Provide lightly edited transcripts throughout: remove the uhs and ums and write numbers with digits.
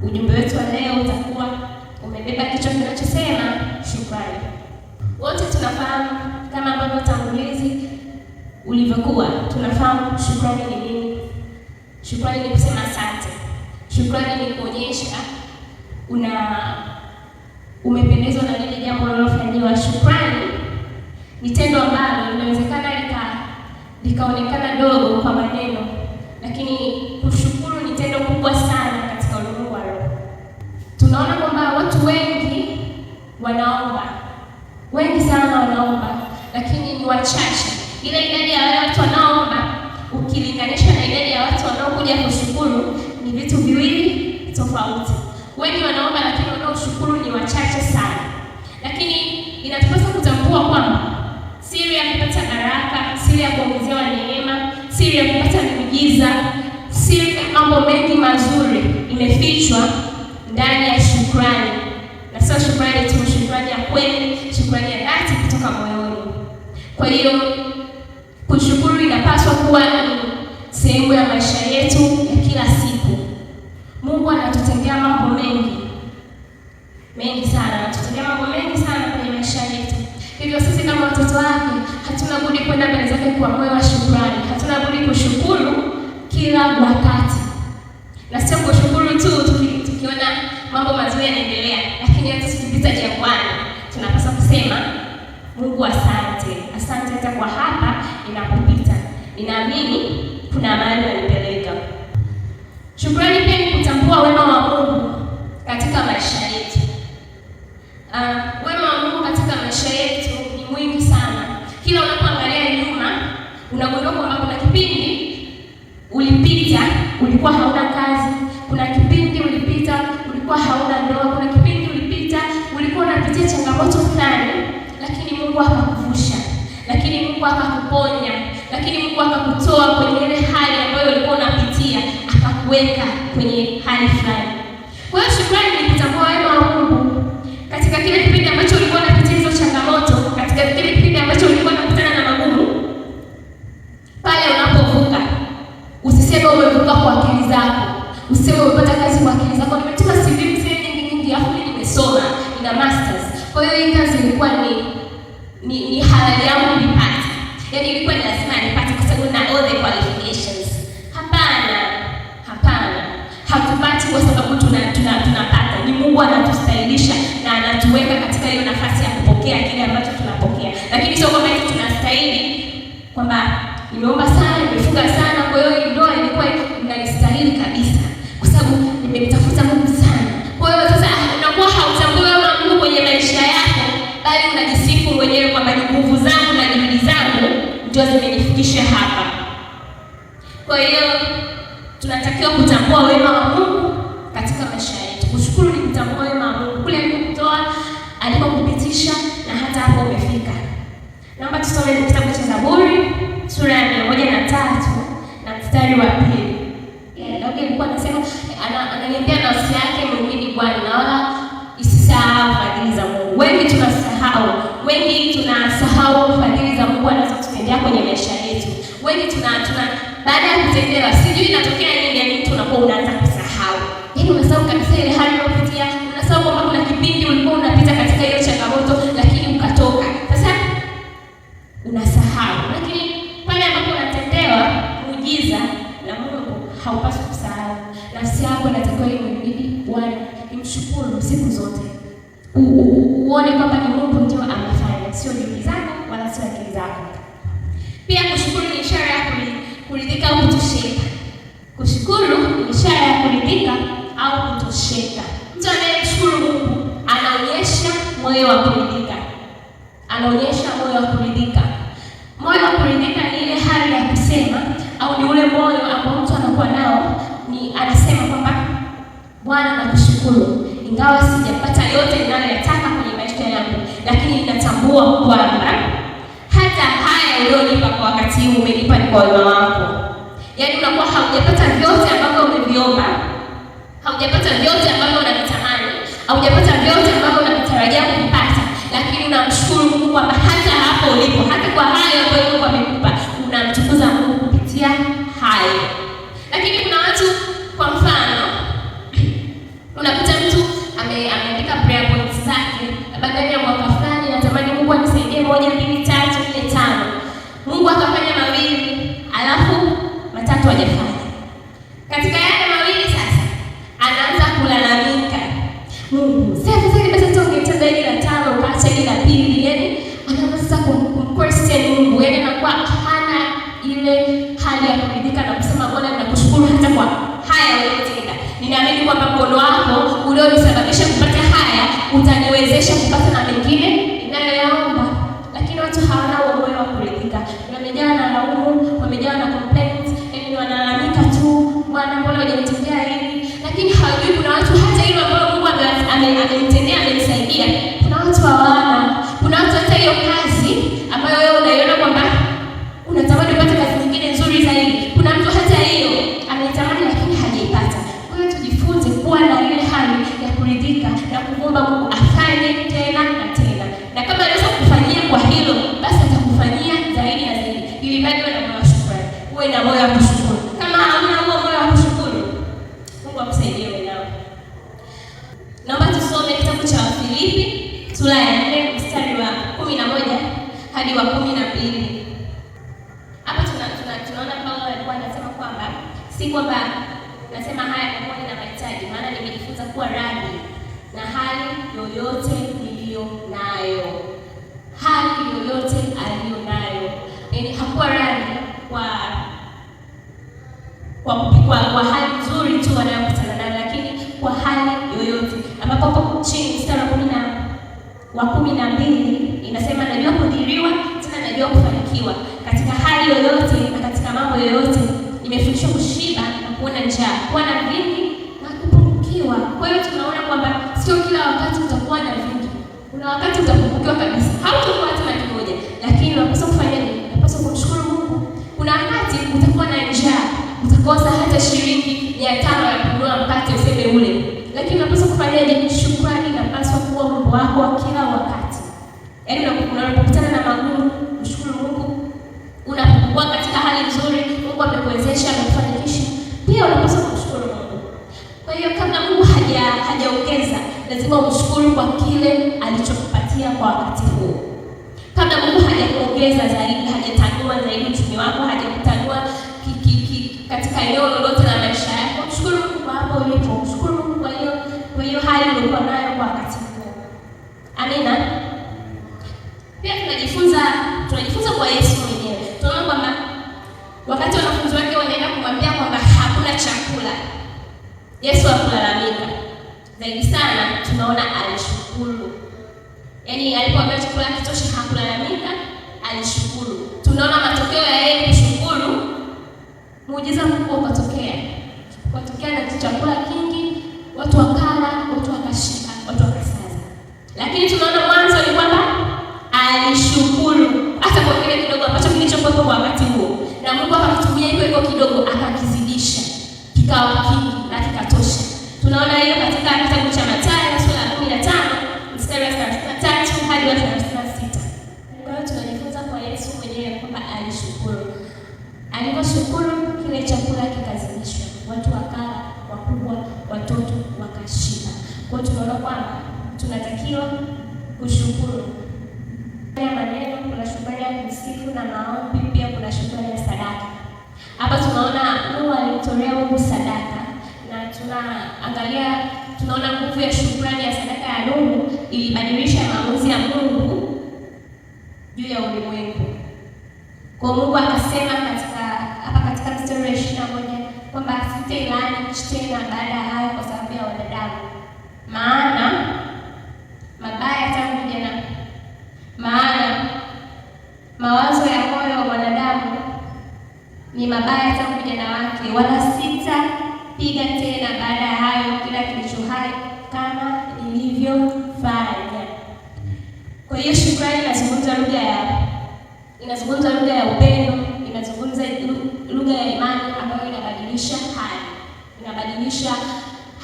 ujumbe wetu wa leo utakuwa umebeba kichwa kinachosema shukrani. Wote tunafahamu kama ambavyo utangulizi ulivyokuwa, tunafahamu shukrani ni nini. Shukrani ni kusema asante. Shukrani ni kuonyesha umependezwa na lile jambo lililofanyiwa. Shukrani ni tendo ambalo linawezekana likaonekana dogo kwa maneno, lakini kushukuru ni tendo kubwa sana katika ulimwengu wa roho. Tunaona kwamba watu wengi wanaomba, wengi sana wanaomba, lakini ni wachache. Ile idadi ya wale watu wanaomba ukilinganisha na idadi ya watu wanaokuja kushukuru ni vitu viwili tofauti. Wengi wanaomba, lakini wanaoshukuru ni wachache sana. Lakini inatupasa kutambua kwamba siri ya kupata baraka, siri ya kuongezewa neema, siri ya kupata miujiza, siri ya mambo mengi mazuri imefichwa ndani ya shukrani. Na sio shukrani tu, shukrani ya kweli, shukrani ya dhati kutoka moyoni. Kwa hiyo kushukuru inapaswa kuwa ni sehemu ya maisha yetu ya kila siku. Mungu anatutendea mambo mengi sana, anatutendea mambo mengi sana kwenye maisha yetu. Hivyo sisi kama watoto wake hatuna budi kwenda mbele zake kwa moyo wa shukrani. Hatuna budi kushukuru kila wakati, na sio kushukuru tu tukiona mambo mazuri yanaendelea, lakini hata tukipita jangwani tunapaswa kusema Mungu asante, asante hata kwa hapa ninapopita. Ninaamini kuna mahali unanipeleka. Shukrani pia ni kutambua wema wa Mungu katika maisha yetu. Wema wa Mungu katika maisha yetu ni mwingi sana. Kila unapoangalia nyuma unagundua kwamba kuna kipindi ulipita ulikuwa hauna kazi, kuna kipindi ulipita ulikuwa hauna ndoa, kuna kipindi ulipita ulikuwa unapitia changamoto fulani, lakini Mungu akakuvusha, lakini Mungu akakuponya, lakini Mungu akakutoa kwenye ile hali ambayo ulikuwa unapitia, akakuweka kwenye hali fulani. Kwa hiyo shukrani ni kutambua wema wa Mungu katika kile kipindi ambacho ulikuwa unapitia hizo changamoto, katika kile kipindi ambacho ulikuwa unakutana na magumu. Pale unapovuka, usiseme umevuka kwa akili zako, usiseme umepata kazi kwa akili zako. Nimetuma CV nyingi, afu nimesoma, nina masters. Kwa hiyo hii kazi ilikuwa ni halali yangu nipate. Yaani ilikuwa ni lazima nipate kwa sababu na all the qualifications. Hapana. Hatupati kwa sababu tunapata. Ni Mungu anatustahilisha na anatuweka katika hiyo nafasi ya kupokea kile ambacho tunapokea. Lakini sio kwamba tunastahili kwamba nimeomba sana, nimefunga sana, kwa hiyo ndoa ilikuwa inanistahili kabisa kwa sababu nimemtafuta Mungu sana. Kwa hiyo sasa unakuwa hautambui wema wa Mungu kwenye maisha yako, bali unajisifu mwenyewe kwamba ni nguvu zangu na juhudi zangu ndio zimenifikisha hapa. Kwa hiyo tunatakiwa kutambua wema wa Mungu katika maisha yetu. Kushukuru ni kutambua wema wa Mungu kule alikokutoa, alikokupitisha na hata hapo umefika. Naomba tusome kitabu cha Zaburi sura ya 103 na mstari wa 2. Daudi alikuwa anasema, ananiambia nafsi yake muumini Bwana na wala isisahau fadhili za Mungu. Wengi tunasahau fadhili za Mungu anazotutendea kwenye maisha yetu. Wengi tuna baada ya kutendewa, sijui inatokea nini, yani mtu unakuwa unaanza kusahau. Yaani unasahau kabisa ile hali unayopitia, unasahau kwamba kuna kipindi ulikuwa unapita katika hiyo changamoto lakini ukatoka. Sasa unasahau. Lakini pale ambapo unatendewa muujiza na Mungu, haupaswi kusahau. Nafsi yako inatakiwa imrudi Bwana, imshukuru siku zote. Uone kwamba ni Mungu ndio amefanya, sio juhudi zako wala sio akili zako. Pia kushukuru ni ishara ya kuridhika au kutosheka. Kushukuru ni ishara ya kuridhika au kutosheka. Mtu anayemshukuru Mungu anaonyesha moyo wa kuridhika. Moyo wa kuridhika ni ile hali ya kusema, au ni ule moyo ambao mtu anakuwa nao, ni anasema kwamba Bwana nakushukuru, ingawa sijapata yote ninayoyataka kwenye maisha yangu, lakini ninatambua kwamba hata haya ulionipa kwa wakati huu umenipa ni kwa wema wako. Yaani unakuwa haujapata vyote ambavyo umeviomba, haujapata vyote ambavyo unavitamani, haujapata vyote ambavyo unavitarajia kupata, lakini unamshukuru Mungu kwamba hata hapo ulipo, hata kwa hayo ambayo Mungu amekupa, unamtukuza Mungu kupitia hayo. Lakini kuna watu, kwa mfano, Unakuta mtu ameandika prayer points zake, baada ya mwaka fulani natamani Mungu anisaidie 1, 2, 3, 4, 5. Mungu akafanya mawili, alafu matatu hajafanya. Katika yale mawili sasa anaanza kulalamika. Mungu, sasa basi tungetenda ile la 5 ukaacha ile la 2. Yaani anaanza sasa kumquestion Mungu. Yaani anakuwa hana ile hali ya kuridhika na kusema Bwana ninakushukuru hata kwa haya uliyotenda. Ninaamini kwamba mkono wako ulionisababisha kupata haya utaniwezesha kupata na mengine ninayoyaomba. Lakini watu hawana moyo wa kuridhika. Wamejaa na laumu, wamejaa na complaints, yaani wanalalamika tu, Bwana mbona hujanitendea hivi? Lakini hawajui kuna watu hata hilo ambalo Mungu amenitendea, amenisaidia. Kuna watu hawana. Kuna watu hata hiyo kazi ambayo wewe unaiona kwamba unatamani upate kazi nyingine nzuri zaidi. Kuna mtu hata hiyo anaitamani lakini hajaipata. Kwa hiyo tujifunze kuwa na ile hali ya kuridhika na kuomba Mungu afanye tena na tena. Na kama anaweza kufanyia kwa hilo, basi atakufanyia zaidi na zaidi. Ili bado uwe na moyo wa shukrani. Uwe na moyo wa kushukuru. Kama hauna huo moyo wa kushukuru, Mungu akusaidie wewe nao. Naomba tusome kitabu cha Wafilipi sura ya 4 mstari wa 11 hadi wa 12. Hapa tunaona Paulo alikuwa anasema kwamba si kwamba nasema haya kwa kuwa nina mahitaji, maana nimejifunza kuwa radhi na hali yoyote niliyo nayo. Hali yoyote aliyo nayo. Yaani hakuwa radhi kwa hali nzuri tu wanayokutana nayo, lakini kwa hali yoyote. Ambapo hapo chini mstari wa 12 inasema najua kudhiriwa, tena najua kufanikiwa. Katika hali yoyote na katika mambo yoyote nimefundishwa kushiba na kuona njaa, kuwa na vingi na kupungukiwa. Kwa hiyo tunaona kwamba sio kila wakati utakuwa na vingi. Kuna wakati utapungukiwa kabisa. Hautakuwa hata na kimoja. Lakini unapaswa kufanya nini? Unapaswa kumshukuru Mungu. Kuna wakati utakuwa na njaa, utakosa hata shilingi 500 ya kununua mkate useme ule. Lakini unapaswa kufanya nini? Shukrani inapaswa kuwa wimbo wako wa kila wakati. Yaani unapokutana na magumu, mshukuru Mungu. Unapokuwa katika hali nzuri, Mungu amekuwezesha, amekufanikisha, pia unapaswa kumshukuru Mungu. Kwa hiyo kabla Mungu hajaongeza, lazima umshukuru kwa kile alichokupatia kwa wakati huo. Kabla Mungu hajakuongeza zaidi, hajatanua zaidi uchumi wako, hajakutanua katika eneo lolote la maisha yako, mshukuru Mungu kwa hapo ulipo. Mshukuru Mungu kwa hiyo hali ulikuwa nayo kwa wakati huo. Amina. Pia tunajifunza kwa Yesu mwenyewe. Tunaona kwamba wakati wanafunzi wake wanaenda kumwambia kwamba hakuna chakula, Yesu hakulalamika. Zaidi sana tunaona alishukuru. Yaani alipoambiwa chakula kitosha hakulalamika, alishukuru. Tunaona matokeo ya yeye kushukuru, muujiza mkubwa ukatokea. Ukatokea na chakula kingi, watu wakala, watu wakashiba, watu wakasaza. Lakini tunaona mwanzo ni kwamba alishukuru hata kwa kile kidogo ambacho kilichokuwepo kwa wakati huo. Na Mungu akakitumia hiko kidogo akakizidisha. Kikawa kingi na kikatosha. Tunaona hiyo katika kitabu cha Mathayo sura ya 15 mstari wa 33 hadi wa 36. Kwa hiyo tunajifunza kwa Yesu mwenyewe kwamba alishukuru. Aliposhukuru kile chakula kikazidishwa. Watu wakala, wakubwa, watoto wakashiba. Kwa hiyo tunaona kwamba tunatakiwa kushukuru. Kuna maneno, kuna shukrani ya kusifu na maombi, pia kuna shukrani ya sadaka. Hapa tunaona Mungu alimtolea Mungu sadaka, na tunaona nguvu ya shukrani ya sadaka ya Nuhu ilibadilisha maamuzi ya Mungu juu ya ulimwengu. Kwa Mungu akasema katika mstari wa 21 kwamba sitailani nchi tena baada ya hayo kwa sababu ya wanadamu. Maana mawazo ya moyo wa wanadamu ni mabaya tangu ujana wake, wala sitapiga tena baada ya hayo kila kilicho hai kama nilivyofanya. Kwa hiyo shukrani inazungumza lugha ya upendo, inazungumza lugha ya imani ambayo inabadilisha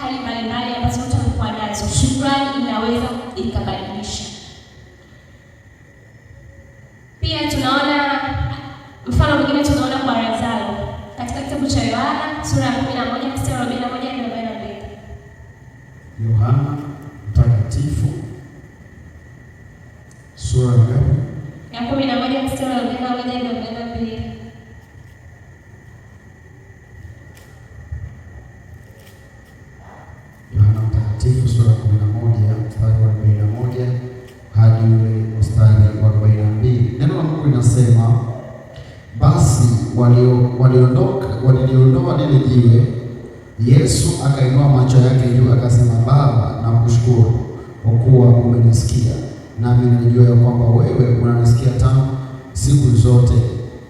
hali mbalimbali ambazo tutakuwa nazo. Shukrani inaweza ikabadilisha. Pia tunaona mfano mwingine, tunaona kwa Lazaro katika kitabu cha Yohana sura ya 11 mstari wa 41 hadi 42. Yohana Mtakatifu sura ya 11 mstari wa 41 hadi 42. Yohana Mtakatifu sura ya 11 mstari wa 41 hadi ule mstari wa 42. Neno la Mungu linasema, basi waliondoa lile jiwe. Yesu akainua macho yake juu akasema, Baba, nakushukuru kwa kuwa umenisikia, nami najua ya kwamba wewe unanisikia tangu siku zote,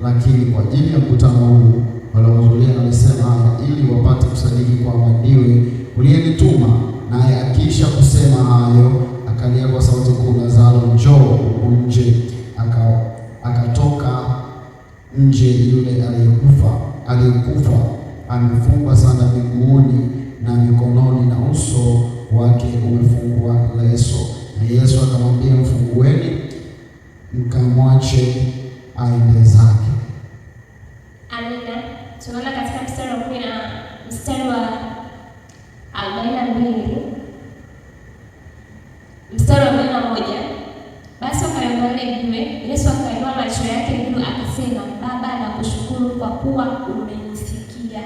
lakini kwa ajili ya mkutano huu waliohudhuria nalisema haya, ili wapate kusadiki kwamba ndiwe uliyenituma. Naye akiisha kusema hayo, akalia kwa sauti kuu, Lazaro, njoo nje. Akatoka nje yule aliyekufa amefungwa sana miguuni na mikononi, na uso wake umefungwa leso. Na Yesu akamwambia, mfungueni mkamwache aende zake. Amina. Tunaona katika mstari wa 42 mstari wa 41, basi akaondoa lile jiwe. Yesu akainua macho yake juu akasema, Baba, nakushukuru kwa kuwa umenisikia.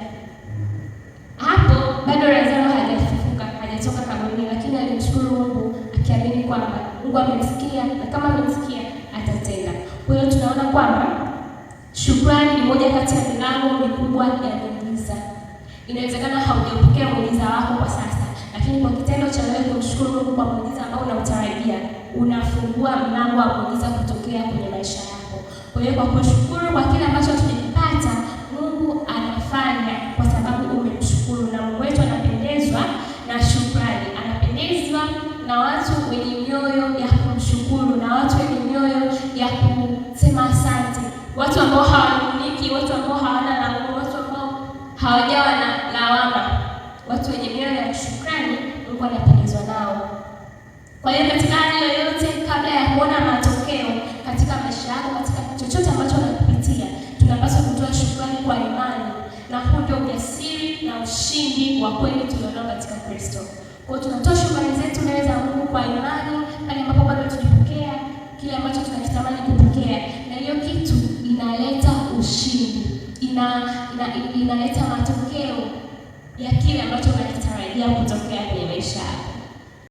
Hapo bado Lazaro hajafufuka, hajatoka kaburini, lakini alimshukuru Mungu akiamini kwamba Mungu amemsikia, na kama amemsikia atatenda. Kwa hiyo tunaona kwamba shukrani ni moja kati ya milango mikubwa ya muujiza. Inawezekana haujapokea muujiza wako kwa sasa, lakini kwa kitendo cha wewe kumshukuru Mungu kwa muujiza ambao unautarajia, unafungua mlango wa muujiza kutokea kwenye maisha yako. Kwa hiyo kwa kushukuru kwa kile ambacho tumekipata, Mungu anafanya kwa sababu umemshukuru, na Mungu wetu anapendezwa na shukrani. Anapendezwa na watu wenye mioyo ya kumshukuru, na watu wenye mioyo ya kusema asante, watu ambao hawanuniki, watu ambao hawana laumu, watu ambao hawajawa na lawama, watu wenye mioyo ya shukrani. Mungu anapendezwa nao. Kwa hiyo katika hali yoyote, kabla ya kuona matokeo katika maisha yako, katika chochote ambacho unapitia, tunapaswa kutoa shukrani kwa imani, na huu ndio ujasiri na ushindi wa kweli tulionao katika Kristo. Kwa hiyo tunatoa shukrani zetu mbele za Mungu kwa imani pale ambapo bado tulipokea kile ambacho tunakitamani kupokea, na hiyo kitu inaleta ushindi, inaleta matokeo ya kile ambacho unakitarajia kutokea kwenye maisha yako.